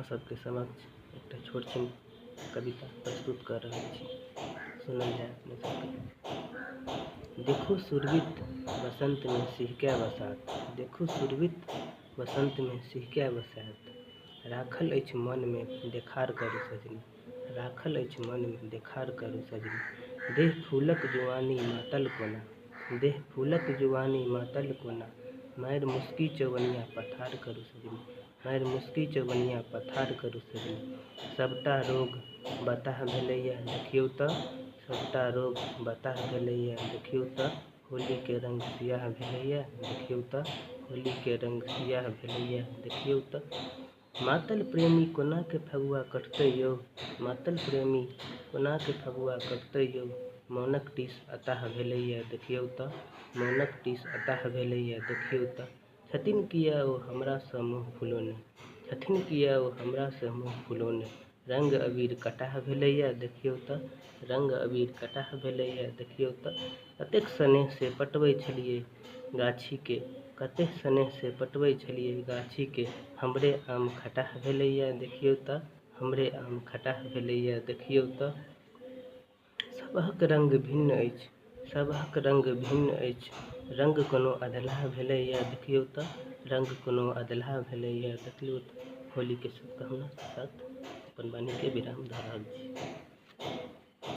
अहाँ सबके समक्ष एकटा छोट छिन कविता प्रस्तुत कर रहल छी। सुनल जाय अपने सबके। देखू सुरभित बसंत में सिहकै बसात, देखू सुरभित बसंत में सिहकै बसात, राखल अछि मन में देखार करू सजनी, राखल अछि मन में देखार करू सजनी। देह फूलक जुआनी मातल कोना, देह फूलक जुआनी मातल कोना, मारि मुस्की चवनिया पठार करू सजनी, मारि मुस्की चवनिया पठार करू सजनी। सबटा रोग बताह भेलैया देखियौ तऽ, सबटा रोग बताह भेलैया देखियौ तऽ, होली के रंग सियाह भेलैया देखियौ तऽ, होली के रंग सियाह भेलैया देखियौ तऽ। मातल प्रेमी कोना के फगुआ कटतै यौ, मातल प्रेमी कोना के फगुआ कटतै यौ। मौनक टीस अताह भेलैया देखियौ तऽ, मौनक टीस अताह भेलैया देखियौ तऽ। छथिन किया ओ हमरा सँ मुँह फुलौने, छथिन किया ओ हमरा सँ मुँह फुलौने। रंग अबीर कटाह भेलैया देखियौ तऽ, रंग अबीर कटाह भेलैया देखियौ तऽ। कतेक स्नेह से पटबै छलियै गाछी के, कतेक स्नेह से पटबै छलियै गाछी के, हमरे आम खटाह भेलैया देखियौ तऽ, हमरे आम खटाह भेलैया देखियौ तऽ। सबहक रंग भिन्न अछि, सबहक रंग भिन्न अछि, रंग कोनो अधलाह भेलैया देखियौ तऽ, रंग कोनो अधलाह भेलैया देखियौ तऽ। होली के शुभकामना के साथ अपन वाणी के विराम द रहल छी।